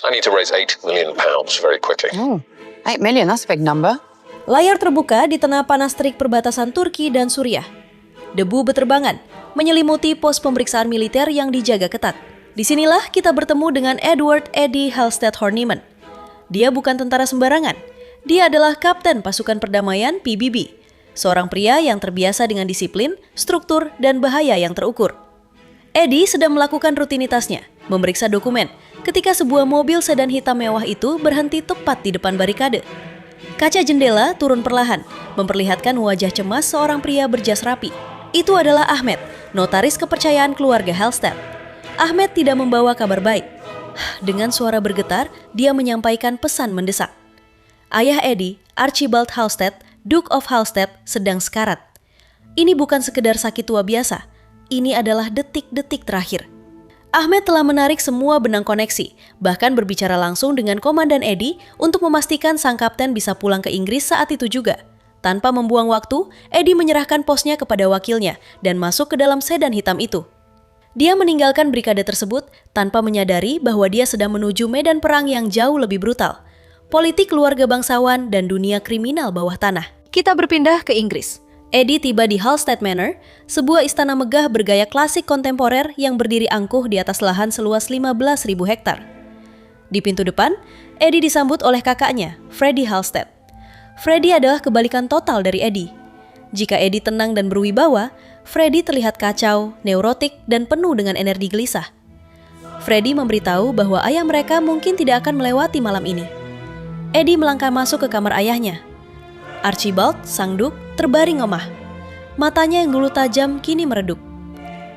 I need to raise £8 million very quickly. Oh, 8 million, that's a big number. Layar terbuka di tengah panas terik perbatasan Turki dan Suriah. Debu beterbangan menyelimuti pos pemeriksaan militer yang dijaga ketat. Disinilah kita bertemu dengan Edward Eddie Halstead Horniman. Dia bukan tentara sembarangan. Dia adalah kapten pasukan perdamaian PBB. Seorang pria yang terbiasa dengan disiplin, struktur, dan bahaya yang terukur. Eddie sedang melakukan rutinitasnya, memeriksa dokumen, ketika sebuah mobil sedan hitam mewah itu berhenti tepat di depan barikade. Kaca jendela turun perlahan, memperlihatkan wajah cemas seorang pria berjas rapi. Itu adalah Ahmed, notaris kepercayaan keluarga Halstead. Ahmed tidak membawa kabar baik. Dengan suara bergetar, dia menyampaikan pesan mendesak. Ayah Eddie, Archibald Halstead, Duke of Halstead, sedang sekarat. Ini bukan sekedar sakit tua biasa. Ini adalah detik-detik terakhir. Ahmed telah menarik semua benang koneksi, bahkan berbicara langsung dengan Komandan Eddie untuk memastikan sang kapten bisa pulang ke Inggris saat itu juga. Tanpa membuang waktu, Eddie menyerahkan posnya kepada wakilnya dan masuk ke dalam sedan hitam itu. Dia meninggalkan brigade tersebut tanpa menyadari bahwa dia sedang menuju medan perang yang jauh lebih brutal. Politik keluarga bangsawan dan dunia kriminal bawah tanah. Kita berpindah ke Inggris. Eddie tiba di Halstead Manor, sebuah istana megah bergaya klasik kontemporer yang berdiri angkuh di atas lahan seluas 15.000 hektar. Di pintu depan, Eddie disambut oleh kakaknya, Freddie Halstead. Freddie adalah kebalikan total dari Eddie. Jika Eddie tenang dan berwibawa, Freddie terlihat kacau, neurotik, dan penuh dengan energi gelisah. Freddie memberitahu bahwa ayah mereka mungkin tidak akan melewati malam ini. Eddie melangkah masuk ke kamar ayahnya. Archibald, sang Duke, terbaring ngomah. Matanya yang dulu tajam kini meredup.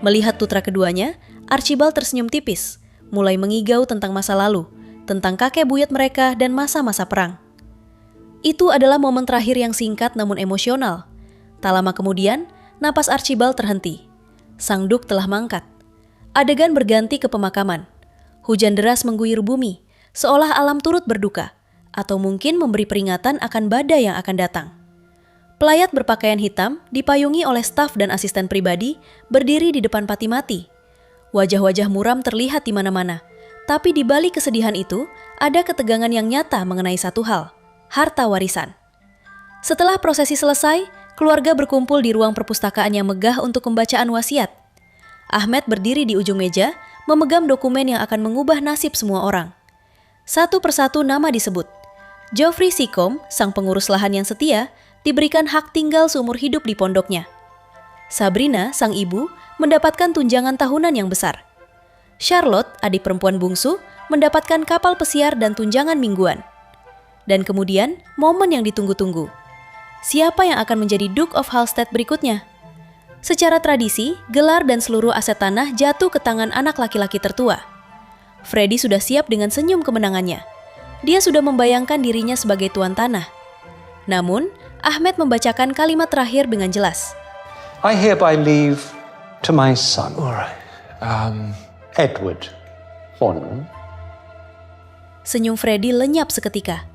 Melihat putra keduanya, Archibald tersenyum tipis, mulai mengigau tentang masa lalu, tentang kakek buyut mereka dan masa-masa perang. Itu adalah momen terakhir yang singkat namun emosional. Tak lama kemudian, napas Archibald terhenti. Sang Duke telah mangkat. Adegan berganti ke pemakaman. Hujan deras mengguyur bumi, seolah alam turut berduka, atau mungkin memberi peringatan akan badai yang akan datang. Pelayat berpakaian hitam, dipayungi oleh staf dan asisten pribadi, berdiri di depan pati mati. Wajah-wajah muram terlihat di mana-mana, tapi di balik kesedihan itu, ada ketegangan yang nyata mengenai satu hal, harta warisan. Setelah prosesi selesai, keluarga berkumpul di ruang perpustakaan yang megah untuk pembacaan wasiat. Ahmed berdiri di ujung meja, memegang dokumen yang akan mengubah nasib semua orang. Satu persatu nama disebut. Geoffrey Seacombe, sang pengurus lahan yang setia, diberikan hak tinggal seumur hidup di pondoknya. Sabrina, sang ibu, mendapatkan tunjangan tahunan yang besar. Charlotte, adik perempuan bungsu, mendapatkan kapal pesiar dan tunjangan mingguan. Dan kemudian, momen yang ditunggu-tunggu. Siapa yang akan menjadi Duke of Halstead berikutnya? Secara tradisi, gelar dan seluruh aset tanah jatuh ke tangan anak laki-laki tertua. Freddie sudah siap dengan senyum kemenangannya. Dia sudah membayangkan dirinya sebagai tuan tanah. Namun, Ahmed membacakan kalimat terakhir dengan jelas. I hereby leave to my son, Edward Horniman. Senyum Freddie lenyap seketika.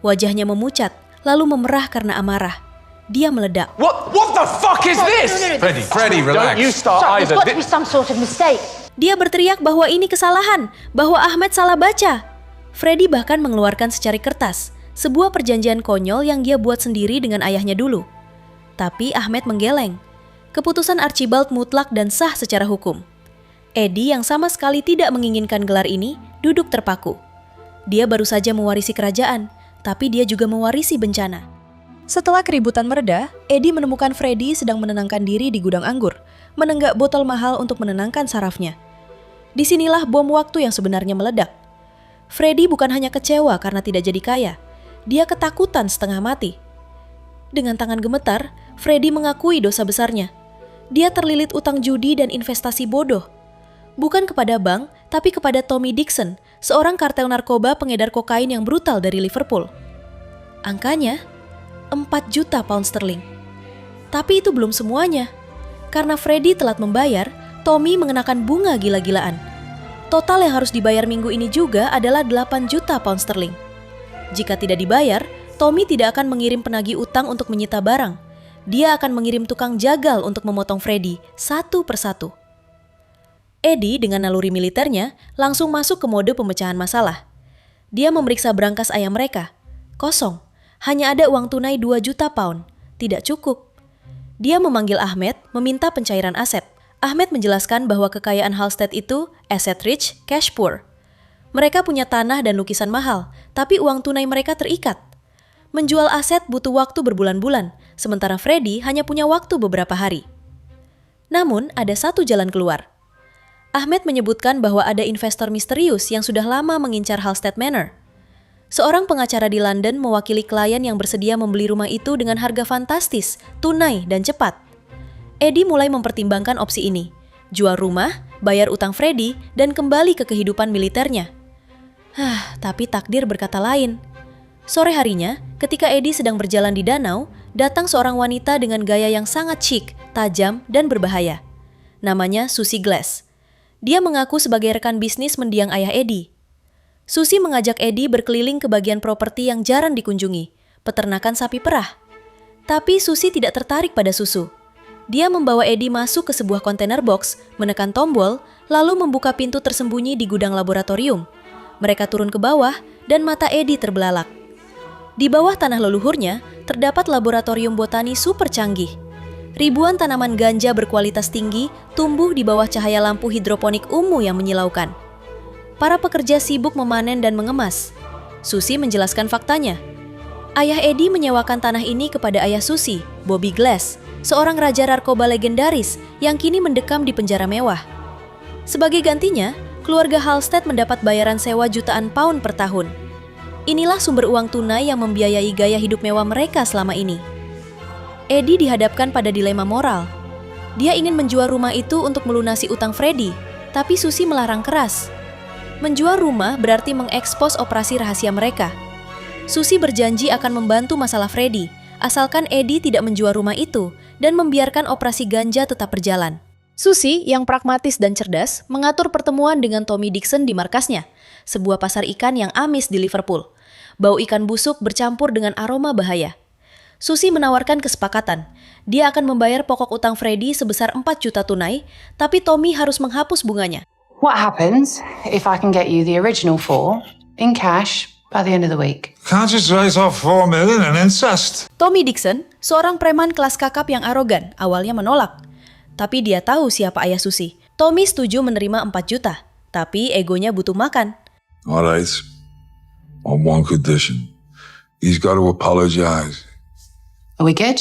Wajahnya memucat, lalu memerah karena amarah. Dia meledak. What the fuck is this? Freddie, relax. Don't you start either. There's got to be some sort of mistake. Dia berteriak bahwa ini kesalahan, bahwa Ahmed salah baca. Freddie bahkan mengeluarkan secari kertas, sebuah perjanjian konyol yang dia buat sendiri dengan ayahnya dulu. Tapi Ahmed menggeleng. Keputusan Archibald mutlak dan sah secara hukum. Eddie yang sama sekali tidak menginginkan gelar ini, duduk terpaku. Dia baru saja mewarisi kerajaan, tapi dia juga mewarisi bencana. Setelah keributan mereda, Eddie menemukan Freddie sedang menenangkan diri di gudang anggur, menenggak botol mahal untuk menenangkan sarafnya. Disinilah bom waktu yang sebenarnya meledak. Freddie bukan hanya kecewa karena tidak jadi kaya, dia ketakutan setengah mati. Dengan tangan gemetar, Freddie mengakui dosa besarnya. Dia terlilit utang judi dan investasi bodoh. Bukan kepada bank, tapi kepada Tommy Dixon, seorang kartel narkoba pengedar kokain yang brutal dari Liverpool. Angkanya, 4 juta pound sterling. Tapi itu belum semuanya. Karena Freddie telat membayar, Tommy mengenakan bunga gila-gilaan. Total yang harus dibayar minggu ini juga adalah 8 juta pound sterling. Jika tidak dibayar, Tommy tidak akan mengirim penagih utang untuk menyita barang. Dia akan mengirim tukang jagal untuk memotong Freddie satu persatu. Eddie dengan naluri militernya langsung masuk ke mode pemecahan masalah. Dia memeriksa brankas ayam mereka. Kosong. Hanya ada uang tunai 2 juta pound. Tidak cukup. Dia memanggil Ahmed, meminta pencairan aset. Ahmed menjelaskan bahwa kekayaan Halstead itu asset rich, cash poor. Mereka punya tanah dan lukisan mahal, tapi uang tunai mereka terikat. Menjual aset butuh waktu berbulan-bulan, sementara Freddy hanya punya waktu beberapa hari. Namun, ada satu jalan keluar. Ahmed menyebutkan bahwa ada investor misterius yang sudah lama mengincar Halstead Manor. Seorang pengacara di London mewakili klien yang bersedia membeli rumah itu dengan harga fantastis, tunai, dan cepat. Eddie mulai mempertimbangkan opsi ini. Jual rumah, bayar utang Freddy, dan kembali ke kehidupan militernya. Tapi takdir berkata lain. Sore harinya, ketika Eddie sedang berjalan di danau, datang seorang wanita dengan gaya yang sangat chic, tajam, dan berbahaya. Namanya Susie Glass. Dia mengaku sebagai rekan bisnis mendiang ayah Eddie. Susie mengajak Eddie berkeliling ke bagian properti yang jarang dikunjungi, peternakan sapi perah. Tapi Susie tidak tertarik pada susu. Dia membawa Eddie masuk ke sebuah kontainer box, menekan tombol, lalu membuka pintu tersembunyi di gudang laboratorium. Mereka turun ke bawah, dan mata Eddie terbelalak. Di bawah tanah leluhurnya, terdapat laboratorium botani super canggih. Ribuan tanaman ganja berkualitas tinggi tumbuh di bawah cahaya lampu hidroponik ungu yang menyilaukan. Para pekerja sibuk memanen dan mengemas. Susie menjelaskan faktanya. Ayah Eddie menyewakan tanah ini kepada ayah Susie, Bobby Glass, seorang raja narkoba legendaris yang kini mendekam di penjara mewah. Sebagai gantinya, keluarga Halstead mendapat bayaran sewa jutaan pound per tahun. Inilah sumber uang tunai yang membiayai gaya hidup mewah mereka selama ini. Eddie dihadapkan pada dilema moral. Dia ingin menjual rumah itu untuk melunasi utang Freddy, tapi Susie melarang keras. Menjual rumah berarti mengekspos operasi rahasia mereka. Susie berjanji akan membantu masalah Freddy, asalkan Eddie tidak menjual rumah itu dan membiarkan operasi ganja tetap berjalan. Susie, yang pragmatis dan cerdas, mengatur pertemuan dengan Tommy Dixon di markasnya, sebuah pasar ikan yang amis di Liverpool. Bau ikan busuk bercampur dengan aroma bahaya. Susie menawarkan kesepakatan. Dia akan membayar pokok utang Freddy sebesar 4 juta tunai, tapi Tommy harus menghapus bunganya. What happens if I can get you the original 4 in cash by the end of the week? Can't just write off 4 million and incest. Tommy Dixon, seorang preman kelas kakap yang arogan, awalnya menolak. Tapi dia tahu siapa ayah Susie. Tommy setuju menerima 4 juta, tapi egonya butuh makan. All right. On one condition. He's got to apologize. Are we good?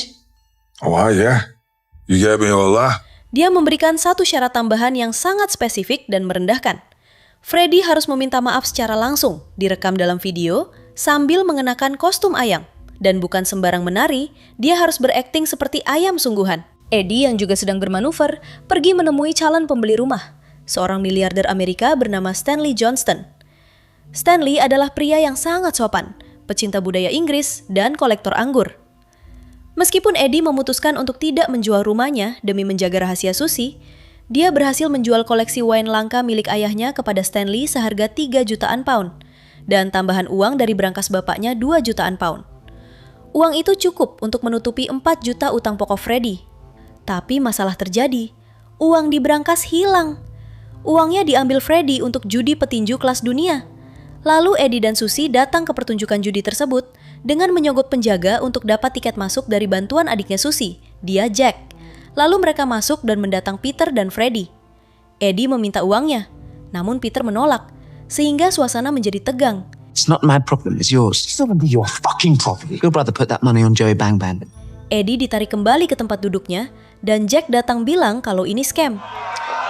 Oh, yeah. You gave me all that. Dia memberikan satu syarat tambahan yang sangat spesifik dan merendahkan. Freddy harus meminta maaf secara langsung, direkam dalam video, sambil mengenakan kostum ayam. Dan bukan sembarang menari, dia harus berakting seperti ayam sungguhan. Eddie yang juga sedang bermanuver, pergi menemui calon pembeli rumah, seorang miliarder Amerika bernama Stanley Johnston. Stanley adalah pria yang sangat sopan, pecinta budaya Inggris, dan kolektor anggur. Meskipun Eddie memutuskan untuk tidak menjual rumahnya demi menjaga rahasia Susie, dia berhasil menjual koleksi wine langka milik ayahnya kepada Stanley seharga 3 jutaan pound, dan tambahan uang dari brankas bapaknya 2 jutaan pound. Uang itu cukup untuk menutupi 4 juta utang pokok Freddy. Tapi masalah terjadi, uang di brankas hilang. Uangnya diambil Freddy untuk judi petinju kelas dunia. Lalu Eddie dan Susie datang ke pertunjukan judi tersebut dengan menyogok penjaga untuk dapat tiket masuk dari bantuan adiknya Susie, dia Jack. Lalu mereka masuk dan mendatang Peter dan Freddy. Eddie meminta uangnya, namun Peter menolak, sehingga suasana menjadi tegang. It's not my problem, it's yours. It's not your fucking problem. Your brother put that money on Joey Bang Bang. Eddie ditarik kembali ke tempat duduknya, dan Jack datang bilang kalau ini scam.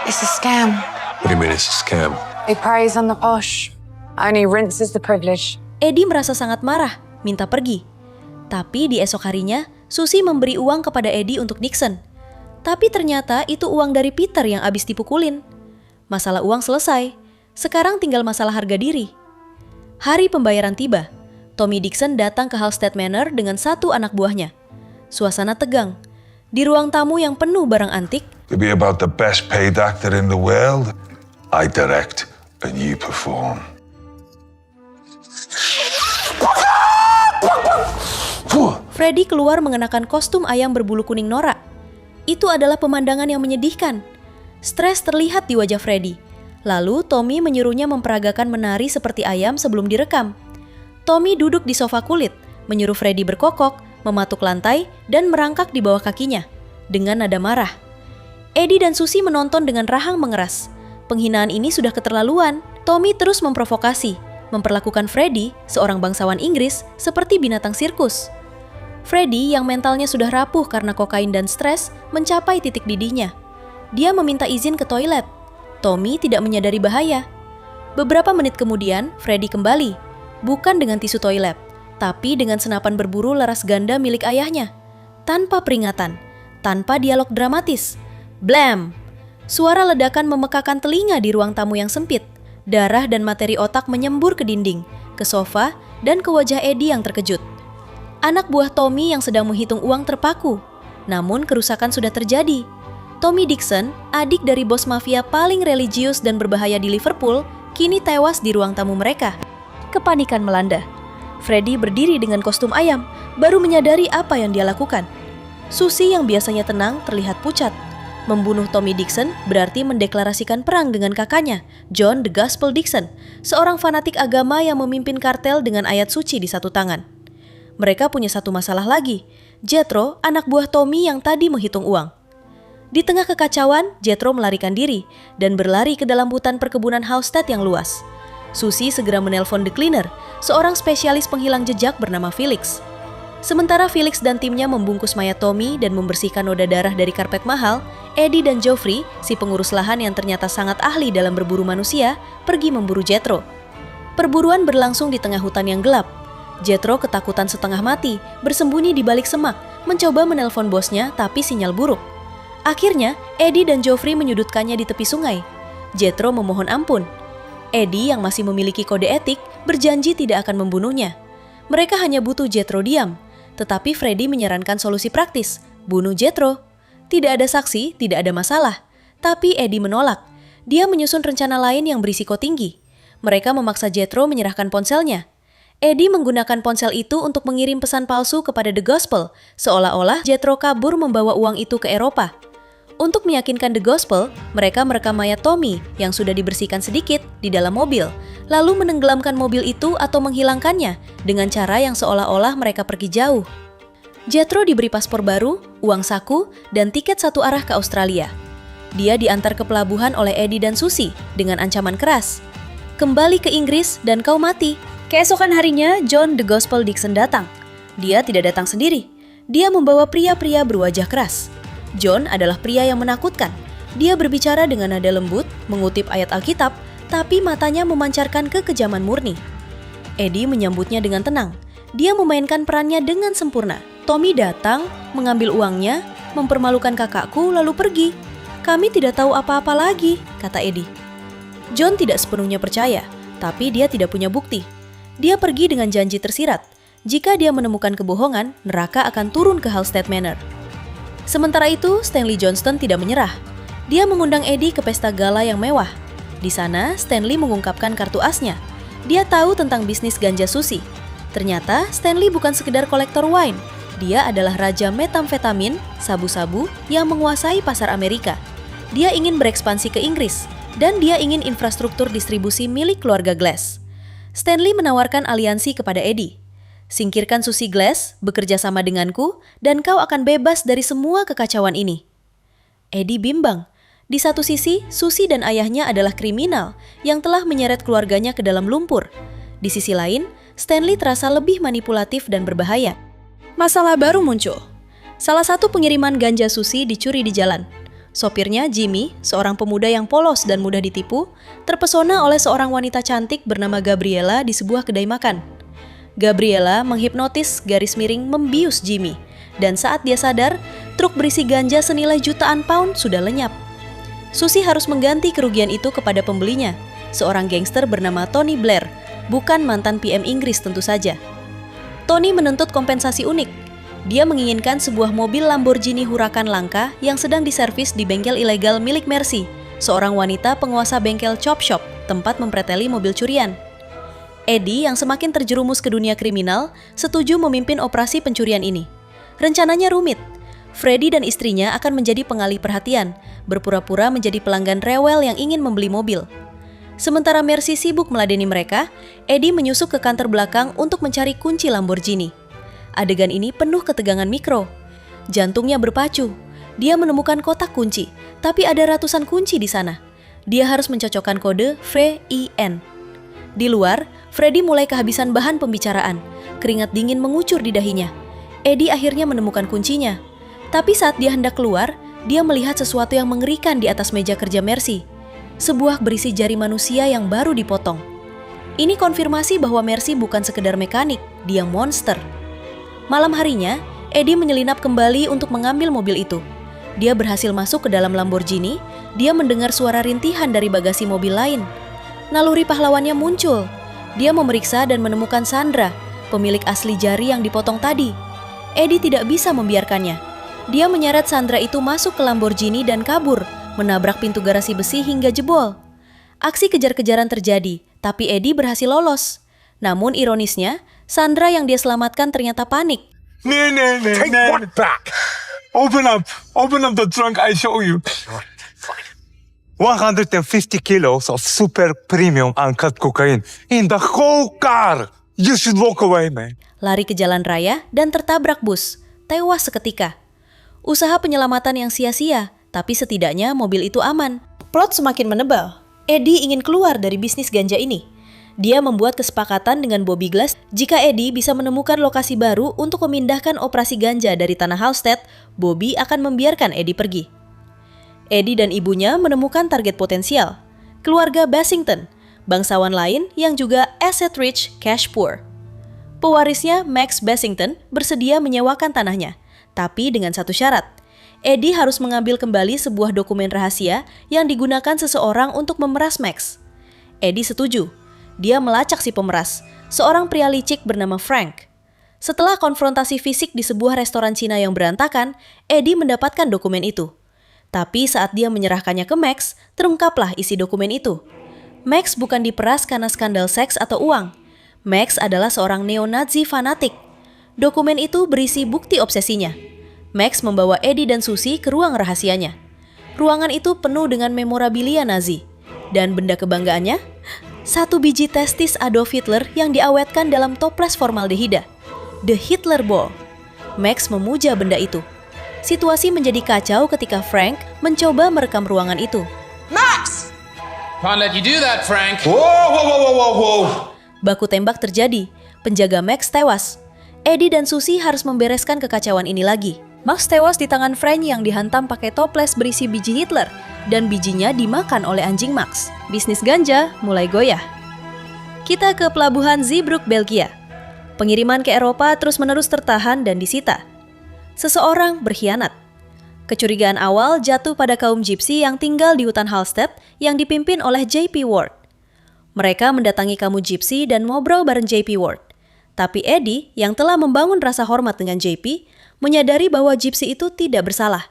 It's a scam. What do you mean it's a scam? They praise on the posh. Only rinse is the privilege. Eddie merasa sangat marah, minta pergi. Tapi di esok harinya, Susie memberi uang kepada Eddie untuk Nixon. Tapi ternyata itu uang dari Peter yang abis dipukulin. Masalah uang selesai, sekarang tinggal masalah harga diri. Hari pembayaran tiba. Tommy Dixon datang ke Halstead Manor dengan 1 anak buahnya. Suasana tegang. Di ruang tamu yang penuh barang antik, To be about the best paid actor in the world, I direct and you perform. Freddy keluar mengenakan kostum ayam berbulu kuning norak. Itu adalah pemandangan yang menyedihkan. Stres terlihat di wajah Freddy. Lalu Tommy menyuruhnya memperagakan menari seperti ayam sebelum direkam. Tommy duduk di sofa kulit, menyuruh Freddy berkokok, mematuk lantai, dan merangkak di bawah kakinya dengan nada marah. Eddie dan Susie menonton dengan rahang mengeras. Penghinaan ini sudah keterlaluan. Tommy terus memprovokasi, memperlakukan Freddy, seorang bangsawan Inggris, seperti binatang sirkus. Freddy yang mentalnya sudah rapuh karena kokain dan stres mencapai titik didihnya. Dia meminta izin ke toilet. Tommy tidak menyadari bahaya. Beberapa menit kemudian, Freddy kembali, bukan dengan tisu toilet, tapi dengan senapan berburu laras ganda milik ayahnya. Tanpa peringatan, tanpa dialog dramatis. Blam! Suara ledakan memekakan telinga di ruang tamu yang sempit. Darah dan materi otak menyembur ke dinding, ke sofa, dan ke wajah Eddie yang terkejut. Anak buah Tommy yang sedang menghitung uang terpaku. Namun kerusakan sudah terjadi. Tommy Dixon, adik dari bos mafia paling religius dan berbahaya di Liverpool, kini tewas di ruang tamu mereka. Kepanikan melanda. Freddy berdiri dengan kostum ayam, baru menyadari apa yang dia lakukan. Susie yang biasanya tenang terlihat pucat. Membunuh Tommy Dixon berarti mendeklarasikan perang dengan kakaknya, John the Gospel Dixon, seorang fanatik agama yang memimpin kartel dengan ayat suci di satu tangan. Mereka punya satu masalah lagi, Jethro, anak buah Tommy yang tadi menghitung uang. Di tengah kekacauan, Jethro melarikan diri dan berlari ke dalam hutan perkebunan Halstead yang luas. Susie segera menelpon The Cleaner, seorang spesialis penghilang jejak bernama Felix. Sementara Felix dan timnya membungkus mayat Tommy dan membersihkan noda darah dari karpet mahal, Eddie dan Geoffrey, si pengurus lahan yang ternyata sangat ahli dalam berburu manusia, pergi memburu Jethro. Perburuan berlangsung di tengah hutan yang gelap. Jethro ketakutan setengah mati, bersembunyi di balik semak, mencoba menelpon bosnya tapi sinyal buruk. Akhirnya, Eddie dan Geoffrey menyudutkannya di tepi sungai. Jethro memohon ampun. Eddie yang masih memiliki kode etik berjanji tidak akan membunuhnya. Mereka hanya butuh Jethro diam. Tetapi Freddy menyarankan solusi praktis, bunuh Jethro. Tidak ada saksi, tidak ada masalah. Tapi Eddie menolak. Dia menyusun rencana lain yang berisiko tinggi. Mereka memaksa Jethro menyerahkan ponselnya. Eddie menggunakan ponsel itu untuk mengirim pesan palsu kepada The Gospel, seolah-olah Jethro kabur membawa uang itu ke Eropa. Untuk meyakinkan The Gospel, mereka merekam mayat Tommy yang sudah dibersihkan sedikit di dalam mobil, lalu menenggelamkan mobil itu atau menghilangkannya dengan cara yang seolah-olah mereka pergi jauh. Jethro diberi paspor baru, uang saku, dan tiket satu arah ke Australia. Dia diantar ke pelabuhan oleh Eddie dan Susie dengan ancaman keras. Kembali ke Inggris dan kau mati. Keesokan harinya, John the Gospel Dixon datang. Dia tidak datang sendiri. Dia membawa pria-pria berwajah keras. John adalah pria yang menakutkan. Dia berbicara dengan nada lembut, mengutip ayat Alkitab, tapi matanya memancarkan kekejaman murni. Eddie menyambutnya dengan tenang. Dia memainkan perannya dengan sempurna. Tommy datang, mengambil uangnya, mempermalukan kakakku, lalu pergi. Kami tidak tahu apa-apa lagi, kata Eddie. John tidak sepenuhnya percaya, tapi dia tidak punya bukti. Dia pergi dengan janji tersirat. Jika dia menemukan kebohongan, neraka akan turun ke Halstead Manor. Sementara itu, Stanley Johnston tidak menyerah. Dia mengundang Eddie ke pesta gala yang mewah. Di sana, Stanley mengungkapkan kartu asnya. Dia tahu tentang bisnis ganja Susie. Ternyata, Stanley bukan sekedar kolektor wine. Dia adalah raja metamfetamin, sabu-sabu, yang menguasai pasar Amerika. Dia ingin berekspansi ke Inggris, dan dia ingin infrastruktur distribusi milik keluarga Glass. Stanley menawarkan aliansi kepada Eddie. Singkirkan Susie Glass, bekerja sama denganku, dan kau akan bebas dari semua kekacauan ini. Eddie bimbang. Di satu sisi, Susie dan ayahnya adalah kriminal yang telah menyeret keluarganya ke dalam lumpur. Di sisi lain, Stanley terasa lebih manipulatif dan berbahaya. Masalah baru muncul. Salah satu pengiriman ganja Susie dicuri di jalan. Sopirnya, Jimmy, seorang pemuda yang polos dan mudah ditipu, terpesona oleh seorang wanita cantik bernama Gabriela di sebuah kedai makan. Gabriela menghipnotis garis miring membius Jimmy, dan saat dia sadar, truk berisi ganja senilai jutaan pound sudah lenyap. Susie harus mengganti kerugian itu kepada pembelinya, seorang gangster bernama Tony Blair, bukan mantan PM Inggris tentu saja. Tony menuntut kompensasi unik. Dia menginginkan sebuah mobil Lamborghini Huracan langka yang sedang diservis di bengkel ilegal milik Mercy, seorang wanita penguasa bengkel chop shop, tempat mempreteli mobil curian. Eddie yang semakin terjerumus ke dunia kriminal, setuju memimpin operasi pencurian ini. Rencananya rumit. Freddy dan istrinya akan menjadi pengalih perhatian, berpura-pura menjadi pelanggan rewel yang ingin membeli mobil. Sementara Mercy sibuk meladeni mereka, Eddie menyusup ke kantor belakang untuk mencari kunci Lamborghini. Adegan ini penuh ketegangan mikro. Jantungnya berpacu. Dia menemukan kotak kunci, tapi ada ratusan kunci di sana. Dia harus mencocokkan kode FREIN. Di luar, Freddy mulai kehabisan bahan pembicaraan. Keringat dingin mengucur di dahinya. Eddie akhirnya menemukan kuncinya. Tapi saat dia hendak keluar, dia melihat sesuatu yang mengerikan di atas meja kerja Mercy. Sebuah berisi jari manusia yang baru dipotong. Ini konfirmasi bahwa Mercy bukan sekedar mekanik, dia monster. Malam harinya, Eddie menyelinap kembali untuk mengambil mobil itu. Dia berhasil masuk ke dalam Lamborghini, dia mendengar suara rintihan dari bagasi mobil lain. Naluri pahlawannya muncul. Dia memeriksa dan menemukan Sandra, pemilik asli jari yang dipotong tadi. Eddie tidak bisa membiarkannya. Dia menyeret Sandra itu masuk ke Lamborghini dan kabur, menabrak pintu garasi besi hingga jebol. Aksi kejar-kejaran terjadi, tapi Eddie berhasil lolos. Namun ironisnya, Sandra yang dia selamatkan ternyata panik. Take what back? Open up the trunk, I show you. 150 kilos of super premium uncut cocaine in the whole car. You should walk away, man. Lari ke jalan raya dan tertabrak bus, tewas seketika. Usaha penyelamatan yang sia-sia, tapi setidaknya mobil itu aman. Plot semakin menebal. Eddie ingin keluar dari bisnis ganja ini. Dia membuat kesepakatan dengan Bobby Glass, jika Eddie bisa menemukan lokasi baru untuk memindahkan operasi ganja dari tanah Halstead, Bobby akan membiarkan Eddie pergi. Eddie dan ibunya menemukan target potensial, keluarga Bassington, bangsawan lain yang juga asset rich, cash poor. Pewarisnya Max Bassington bersedia menyewakan tanahnya, tapi dengan satu syarat. Eddie harus mengambil kembali sebuah dokumen rahasia yang digunakan seseorang untuk memeras Max. Eddie setuju. Dia melacak si pemeras, seorang pria licik bernama Frank. Setelah konfrontasi fisik di sebuah restoran Cina yang berantakan, Eddie mendapatkan dokumen itu. Tapi saat dia menyerahkannya ke Max, terungkaplah isi dokumen itu. Max bukan diperas karena skandal seks atau uang. Max adalah seorang neo-Nazi fanatik. Dokumen itu berisi bukti obsesinya. Max membawa Eddie dan Susie ke ruang rahasianya. Ruangan itu penuh dengan memorabilia Nazi. Dan benda kebanggaannya, 1 biji testis Adolf Hitler yang diawetkan dalam toples formaldehida. The Hitler Ball. Max memuja benda itu. Situasi menjadi kacau ketika Frank mencoba merekam ruangan itu. Max! Can't let you do that, Frank. Whoa. Baku tembak terjadi. Penjaga Max tewas. Eddie dan Susie harus membereskan kekacauan ini lagi. Max tewas di tangan Frank yang dihantam pakai toples berisi biji Hitler dan bijinya dimakan oleh anjing Max. Bisnis ganja mulai goyah. Kita ke pelabuhan Zeebrugge, Belgia. Pengiriman ke Eropa terus-menerus tertahan dan disita. Seseorang berkhianat. Kecurigaan awal jatuh pada kaum Gypsy yang tinggal di hutan Halstead yang dipimpin oleh J.P. Ward. Mereka mendatangi kamu Gypsy dan ngobrol bareng J.P. Ward. Tapi Eddie yang telah membangun rasa hormat dengan J.P. menyadari bahwa Gypsy itu tidak bersalah.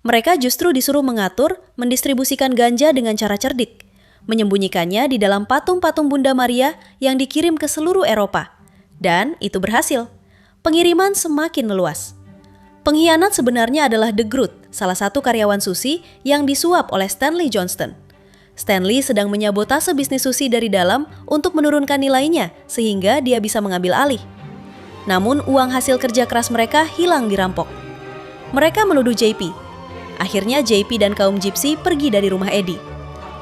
Mereka justru disuruh mengatur, mendistribusikan ganja dengan cara cerdik, menyembunyikannya di dalam patung-patung Bunda Maria yang dikirim ke seluruh Eropa. Dan itu berhasil. Pengiriman semakin meluas. Pengkhianat sebenarnya adalah The Groot, salah satu karyawan Susie yang disuap oleh Stanley Johnston. Stanley sedang menyabotase bisnis Susie dari dalam untuk menurunkan nilainya sehingga dia bisa mengambil alih. Namun uang hasil kerja keras mereka hilang dirampok. Mereka menuduh JP. Akhirnya JP dan kaum Gypsy pergi dari rumah Eddie.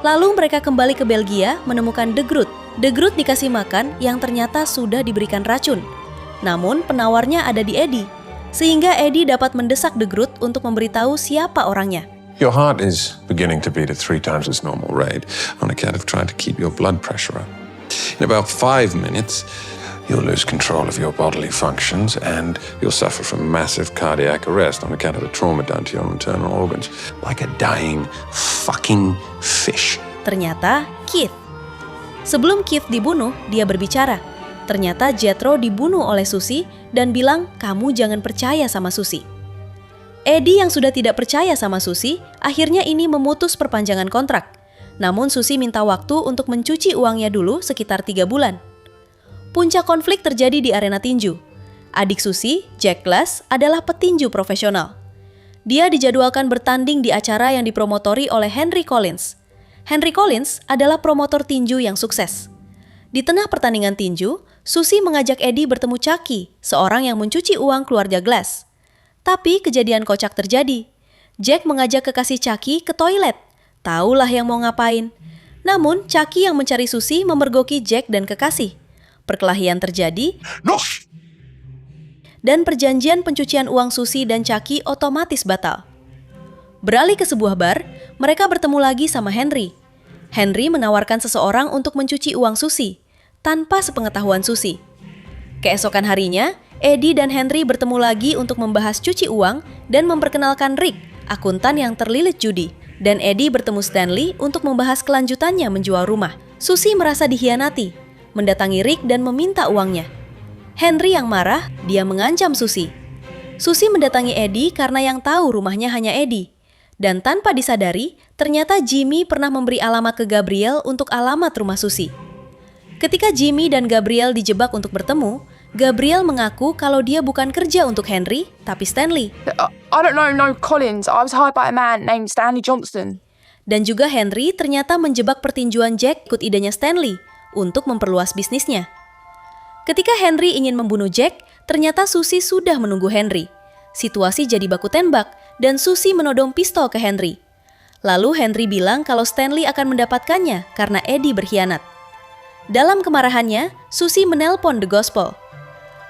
Lalu mereka kembali ke Belgia menemukan The Groot. The Groot dikasih makan yang ternyata sudah diberikan racun. Namun penawarnya ada di Eddie. Sehingga Eddie dapat mendesak The Groot untuk memberitahu siapa orangnya. Your heart is beginning to beat at 3 times its normal rate on account of trying to keep your blood pressure up. In about 5 minutes, you'll lose control of your bodily functions and you'll suffer from massive cardiac arrest on account of the trauma done to your internal organs. Like a dying fucking fish. Ternyata Keith. Sebelum Keith dibunuh, dia berbicara. Ternyata Jethro dibunuh oleh Susie dan bilang, kamu jangan percaya sama Susie. Eddie yang sudah tidak percaya sama Susie, akhirnya ini memutus perpanjangan kontrak. Namun Susie minta waktu untuk mencuci uangnya dulu sekitar 3 bulan. Puncak konflik terjadi di arena tinju. Adik Susie, Jack Glass, adalah petinju profesional. Dia dijadwalkan bertanding di acara yang dipromotori oleh Henry Collins. Henry Collins adalah promotor tinju yang sukses. Di tengah pertandingan tinju, Susie mengajak Eddie bertemu Chucky, seorang yang mencuci uang keluarga Glass. Tapi kejadian kocak terjadi. Jack mengajak kekasih Chucky ke toilet. Taulah yang mau ngapain. Namun, Chucky yang mencari Susie memergoki Jack dan kekasih. Perkelahian terjadi, dan perjanjian pencucian uang Susie dan Chucky otomatis batal. Beralih ke sebuah bar, mereka bertemu lagi sama Henry. Henry menawarkan seseorang untuk mencuci uang Susie, tanpa sepengetahuan Susie. Keesokan harinya, Eddie dan Henry bertemu lagi untuk membahas cuci uang dan memperkenalkan Rick, akuntan yang terlilit judi. Dan Eddie bertemu Stanley untuk membahas kelanjutannya menjual rumah. Susie merasa dikhianati, mendatangi Rick dan meminta uangnya. Henry yang marah, dia mengancam Susie. Susie mendatangi Eddie karena yang tahu rumahnya hanya Eddie. Dan tanpa disadari, ternyata Jimmy pernah memberi alamat ke Gabriel untuk alamat rumah Susie. Ketika Jimmy dan Gabriel dijebak untuk bertemu, Gabriel mengaku kalau dia bukan kerja untuk Henry, tapi Stanley. I don't know, no Collins. I was hired by a man named Stanley Johnston. Dan juga Henry ternyata menjebak pertinjuan Jack ikut idenya Stanley untuk memperluas bisnisnya. Ketika Henry ingin membunuh Jack, ternyata Susie sudah menunggu Henry. Situasi jadi baku tembak, dan Susie menodong pistol ke Henry. Lalu Henry bilang kalau Stanley akan mendapatkannya karena Eddie berkhianat. Dalam kemarahannya, Susie menelpon The Gospel.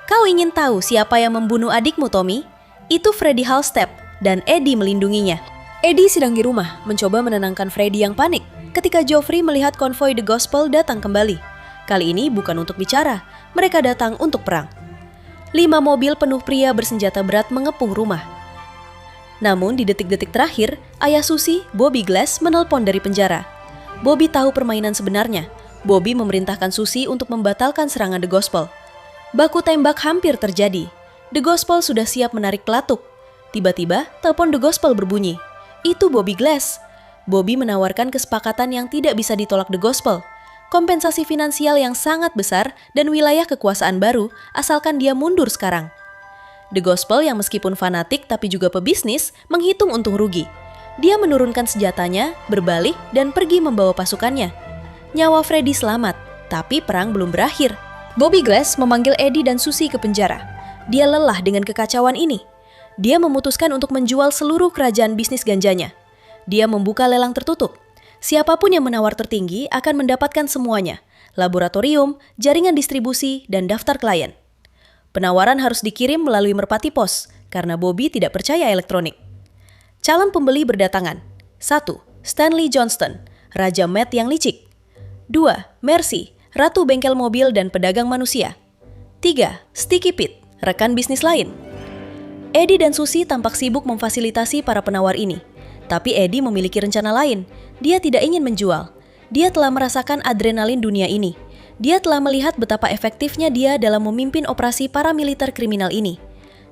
Kau ingin tahu siapa yang membunuh adikmu, Tommy? Itu Freddie Halstep, dan Eddie melindunginya. Eddie sedang di rumah, mencoba menenangkan Freddie yang panik ketika Geoffrey melihat konvoi The Gospel datang kembali. Kali ini bukan untuk bicara, mereka datang untuk perang. 5 mobil penuh pria bersenjata berat mengepung rumah. Namun di detik-detik terakhir, ayah Susie, Bobby Glass, menelpon dari penjara. Bobby tahu permainan sebenarnya. Bobby memerintahkan Susie untuk membatalkan serangan The Gospel. Baku tembak hampir terjadi. The Gospel sudah siap menarik pelatuk. Tiba-tiba, telepon The Gospel berbunyi. Itu Bobby Glass. Bobby menawarkan kesepakatan yang tidak bisa ditolak The Gospel. Kompensasi finansial yang sangat besar dan wilayah kekuasaan baru asalkan dia mundur sekarang. The Gospel yang meskipun fanatik tapi juga pebisnis menghitung untung rugi. Dia menurunkan senjatanya, berbalik dan pergi membawa pasukannya. Nyawa Freddie selamat, tapi perang belum berakhir. Bobby Glass memanggil Eddie dan Susie ke penjara. Dia lelah dengan kekacauan ini. Dia memutuskan untuk menjual seluruh kerajaan bisnis ganjanya. Dia membuka lelang tertutup. Siapapun yang menawar tertinggi akan mendapatkan semuanya, laboratorium, jaringan distribusi, dan daftar klien. Penawaran harus dikirim melalui merpati pos, karena Bobby tidak percaya elektronik. Calon pembeli berdatangan. 1. Stanley Johnston, Raja Matt yang licik. 2. Mercy, Ratu Bengkel Mobil dan Pedagang Manusia. 3. Sticky Pete, rekan bisnis lain. Eddie dan Susie tampak sibuk memfasilitasi para penawar ini. Tapi Eddie memiliki rencana lain. Dia tidak ingin menjual. Dia telah merasakan adrenalin dunia ini. Dia telah melihat betapa efektifnya dia dalam memimpin operasi paramiliter kriminal ini.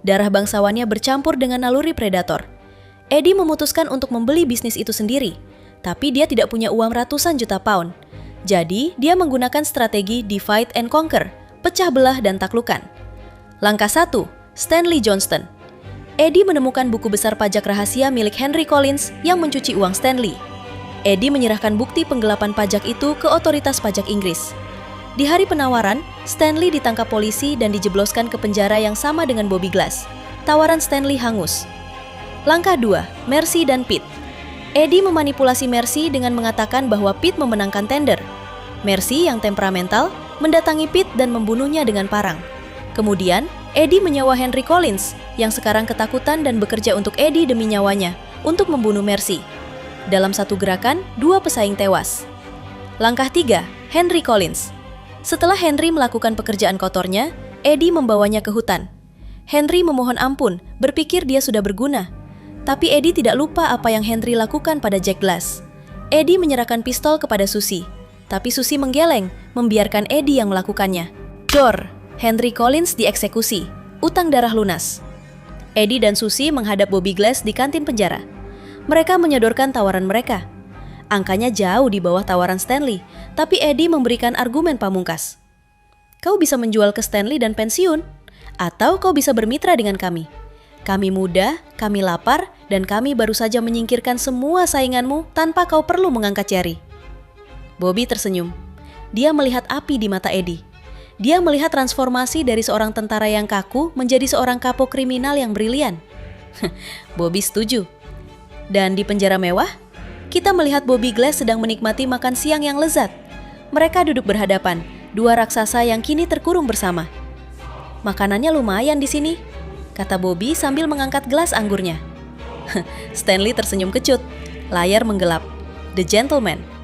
Darah bangsawannya bercampur dengan naluri predator. Eddie memutuskan untuk membeli bisnis itu sendiri. Tapi dia tidak punya uang ratusan juta pound. Jadi, dia menggunakan strategi divide and conquer, pecah belah dan taklukan. Langkah 1, Stanley Johnston. Eddie menemukan buku besar pajak rahasia milik Henry Collins yang mencuci uang Stanley. Eddie menyerahkan bukti penggelapan pajak itu ke otoritas pajak Inggris. Di hari penawaran, Stanley ditangkap polisi dan dijebloskan ke penjara yang sama dengan Bobby Glass. Tawaran Stanley hangus. Langkah 2, Mercy dan Pete. Eddie memanipulasi Mercy dengan mengatakan bahwa Pete memenangkan tender. Mercy yang temperamental mendatangi Pete dan membunuhnya dengan parang. Kemudian, Eddie menyewa Henry Collins yang sekarang ketakutan dan bekerja untuk Eddie demi nyawanya untuk membunuh Mercy. Dalam satu gerakan, 2 pesaing tewas. Langkah 3, Henry Collins. Setelah Henry melakukan pekerjaan kotornya, Eddie membawanya ke hutan. Henry memohon ampun, berpikir dia sudah berguna. Tapi Eddie tidak lupa apa yang Henry lakukan pada Jack Glass. Eddie menyerahkan pistol kepada Susie, tapi Susie menggeleng, membiarkan Eddie yang melakukannya. Dor, Henry Collins dieksekusi, utang darah lunas. Eddie dan Susie menghadap Bobby Glass di kantin penjara. Mereka menyodorkan tawaran mereka. Angkanya jauh di bawah tawaran Stanley, tapi Eddie memberikan argumen pamungkas. Kau bisa menjual ke Stanley dan pensiun, atau kau bisa bermitra dengan kami. Kami muda, kami lapar, dan kami baru saja menyingkirkan semua sainganmu tanpa kau perlu mengangkat jari. Bobby tersenyum. Dia melihat api di mata Eddie. Dia melihat transformasi dari seorang tentara yang kaku menjadi seorang kapok kriminal yang brilian. Bobby setuju. Dan di penjara mewah, kita melihat Bobby Glass sedang menikmati makan siang yang lezat. Mereka duduk berhadapan, dua raksasa yang kini terkurung bersama. "Makanannya lumayan di sini," kata Bobby sambil mengangkat gelas anggurnya. Stanley tersenyum kecut. Layar menggelap. The Gentleman